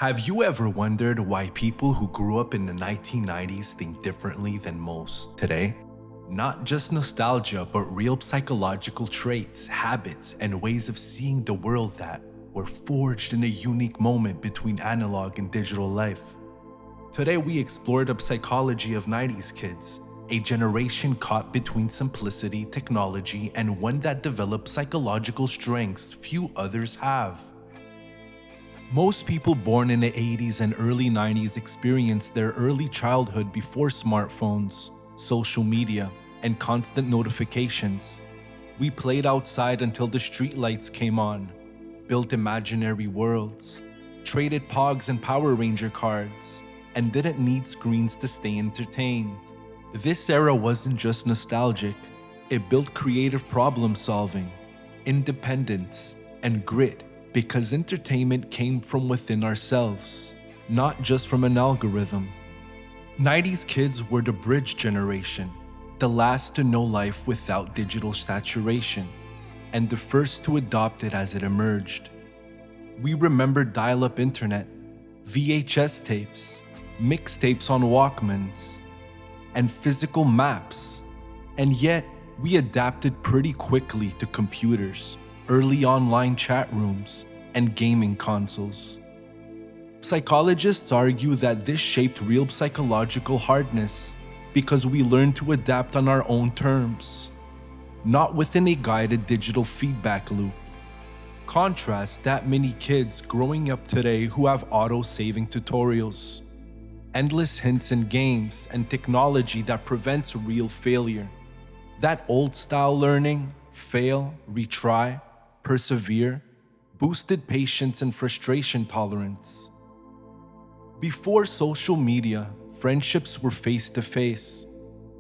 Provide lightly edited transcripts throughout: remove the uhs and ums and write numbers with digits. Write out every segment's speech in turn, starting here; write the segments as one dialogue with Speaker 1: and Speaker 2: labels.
Speaker 1: Have you ever wondered why people who grew up in the 1990s think differently than most today? Not just nostalgia, but real psychological traits, habits, and ways of seeing the world that were forged in a unique moment between analog and digital life. Today, we explore the psychology of 90s kids, a generation caught between simplicity, technology, and one that developed psychological strengths few others have. Most people born in the 80s and early 90s experienced their early childhood before smartphones, social media, and constant notifications. We played outside until the streetlights came on, built imaginary worlds, traded Pogs and Power Ranger cards, and didn't need screens to stay entertained. This era wasn't just nostalgic, it built creative problem solving, independence, and grit. Because entertainment came from within ourselves, not just from an algorithm. 90s kids were the bridge generation, the last to know life without digital saturation, and the first to adopt it as it emerged. We remember dial-up internet, VHS tapes, mixtapes on Walkmans, and physical maps. And yet, we adapted pretty quickly to computers, early online chat rooms, and gaming consoles. Psychologists argue that this shaped real psychological hardness because we learned to adapt on our own terms, not within a guided digital feedback loop. Contrast that many kids growing up today who have auto-saving tutorials, endless hints in games, and technology that prevents real failure. That old-style learning, fail, retry, persevere, boosted patience and frustration tolerance. Before social media, friendships were face-to-face.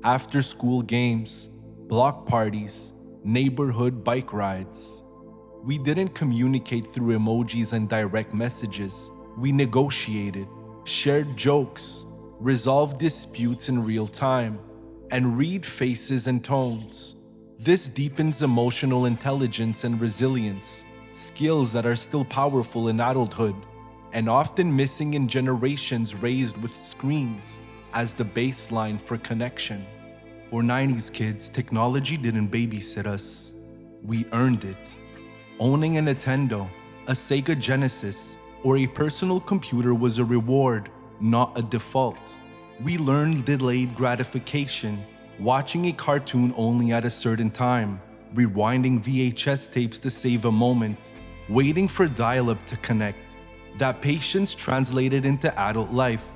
Speaker 1: After-school games, block parties, neighborhood bike rides. We didn't communicate through emojis and direct messages. We negotiated, shared jokes, resolved disputes in real time, and read faces and tones. This deepens emotional intelligence and resilience, skills that are still powerful in adulthood and often missing in generations raised with screens as the baseline for connection. For 90s kids, technology didn't babysit us. We earned it. Owning a Nintendo, a Sega Genesis, or a personal computer was a reward, not a default. We learned delayed gratification, watching a cartoon only at a certain time, rewinding VHS tapes to save a moment, waiting for dial-up to connect. That patience translated into adult life,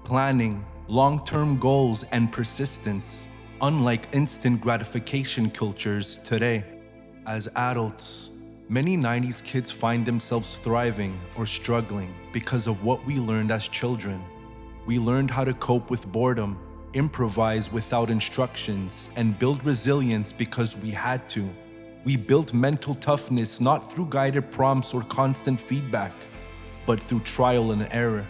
Speaker 1: planning, long-term goals, and persistence, unlike instant gratification cultures today. As adults, many 90s kids find themselves thriving or struggling because of what we learned as children. We learned how to cope with boredom, improvise without instructions, and build resilience because we had to. We built mental toughness not through guided prompts or constant feedback, but through trial and error.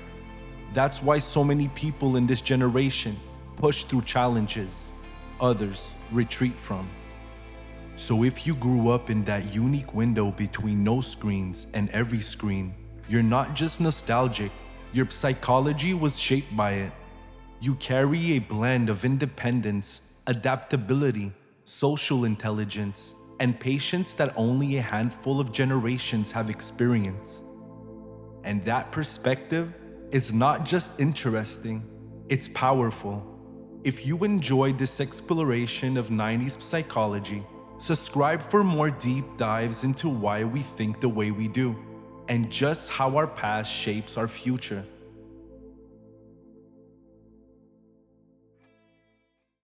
Speaker 1: That's why so many people in this generation push through challenges others retreat from. So if you grew up in that unique window between no screens and every screen, you're not just nostalgic, your psychology was shaped by it. You carry a blend of independence, adaptability, social intelligence, and patience that only a handful of generations have experienced. And that perspective is not just interesting, it's powerful. If you enjoyed this exploration of 90s psychology, subscribe for more deep dives into why we think the way we do, and just how our past shapes our future.